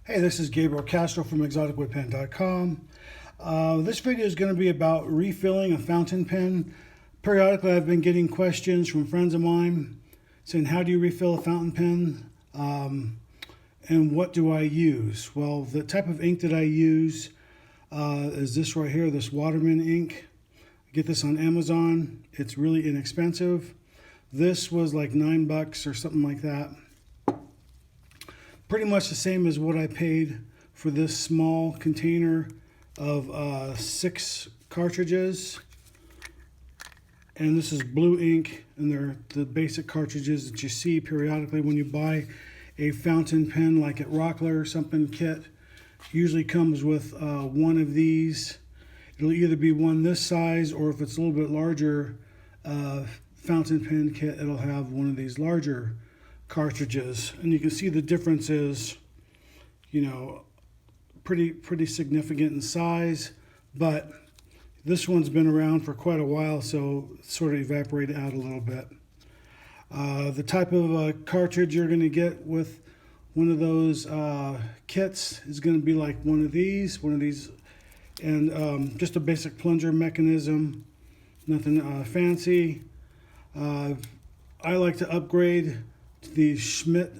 Hey, this is Gabriel Castro from exoticwoodpen.com. This video is going to be about refilling a fountain pen. Periodically, I've been getting questions from friends of mine saying, how do you refill a fountain pen? And what do I use? Well, the type of ink that I use is this right here, this Waterman ink. I get this on Amazon. It's really inexpensive. This was like $9 or something like that. Pretty much the same as what I paid for this small container of 6 cartridges. And this is blue ink, and they're the basic cartridges that you see periodically when you buy a fountain pen like at Rockler or something kit. Usually comes with one of these. It'll either be one this size, or if it's a little bit larger fountain pen kit, it'll have one of these larger cartridges. And you can see the difference is, you know, pretty significant in size, but this one's been around for quite a while, so it sort of evaporated out a little bit. The type of cartridge you're going to get with one of those kits is going to be like one of these, and just a basic plunger mechanism, nothing fancy. I like to upgrade to these Schmidt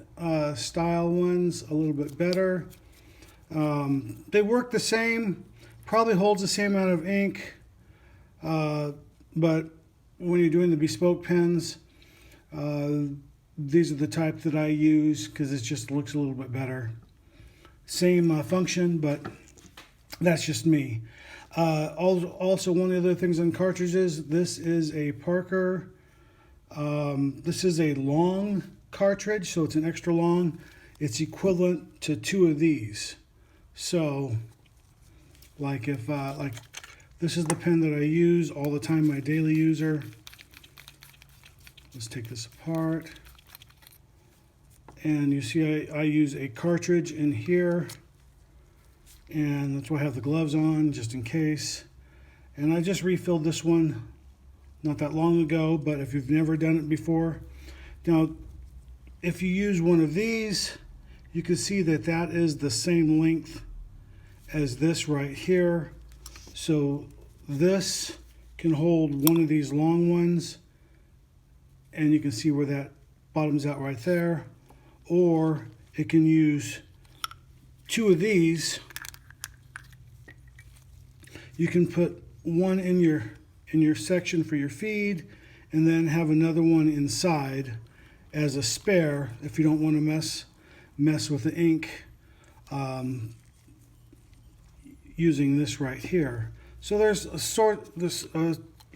style ones a little bit better. They work the same, probably holds the same amount of ink, but when you're doing the bespoke pens, these are the type that I use because it just looks a little bit better. Same function, but that's just me. Also, one of the other things on cartridges, this is a Parker. This is a long cartridge, so it's an extra long. It's equivalent to 2 of these. So, like if like this is the pen that I use all the time, my daily user. Let's take this apart, and you see I use a cartridge in here, and that's why I have the gloves on just in case. And I just refilled this one not that long ago, but if you've never done it before, now if you use one of these, you can see that that is the same length as this right here. So this can hold one of these long ones, and you can see where that bottoms out right there. Or it can use 2 of these. You can put one in your section for your feed, and then have another one inside as a spare if you don't want to mess with the ink, using this right here. So there's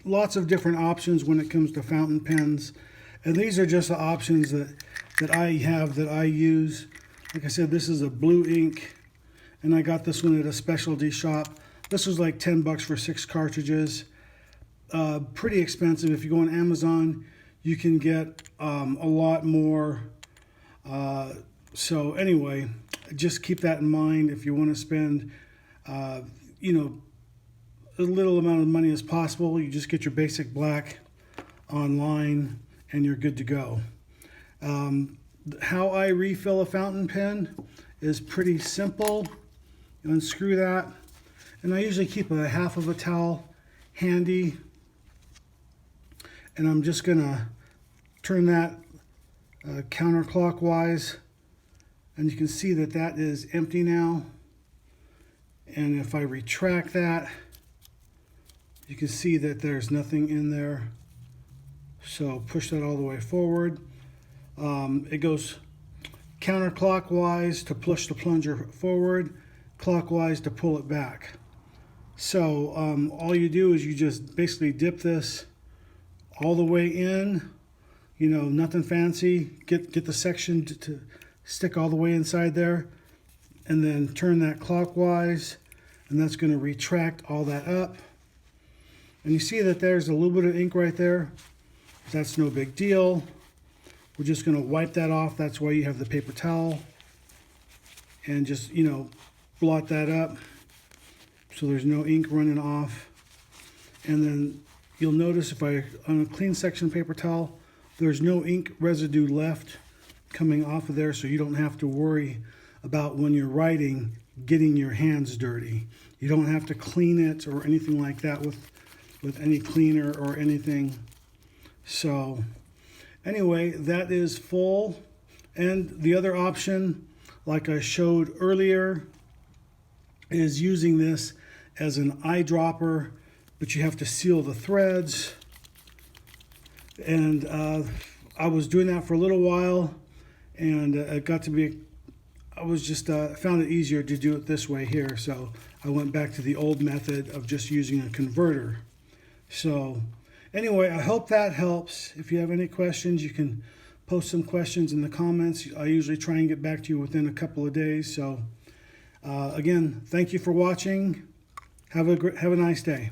lots of different options when it comes to fountain pens, and these are just the options that I have, that I use. Like I said, this is a blue ink, and I got this one at a specialty shop. This was like $10 for 6 cartridges. Pretty expensive. If you go on Amazon, you can get a lot more. So anyway, just keep that in mind if you want to spend, you know, a little amount of money as possible. You just get your basic black online, and you're good to go. How I refill a fountain pen is pretty simple. You unscrew that, and I usually keep a half of a towel handy, and I'm just gonna turn that counterclockwise, and you can see that that is empty now. And if I retract that, you can see that there's nothing in there. So push that all the way forward. It goes counterclockwise to push the plunger forward, clockwise to pull it back. So all you do is you just basically dip this all the way in, you know, nothing fancy. Get the section to stick all the way inside there, and then turn that clockwise, and that's going to retract all that up. And you see that there's a little bit of ink right there. That's no big deal. We're just going to wipe that off. That's why you have the paper towel, and just, you know, blot that up so there's no ink running off. And then you'll notice if on a clean section paper towel, there's no ink residue left coming off of there, so you don't have to worry about when you're writing, getting your hands dirty. You don't have to clean it or anything like that with any cleaner or anything. So anyway, that is full. And the other option, like I showed earlier, is using this as an eyedropper, but you have to seal the threads. And I was doing that for a little while, and it got to be, I was just found it easier to do it this way here. So I went back to the old method of just using a converter. So anyway, I hope that helps. If you have any questions, you can post some questions in the comments. I usually try and get back to you within a couple of days. So again, thank you for watching. Have a nice day.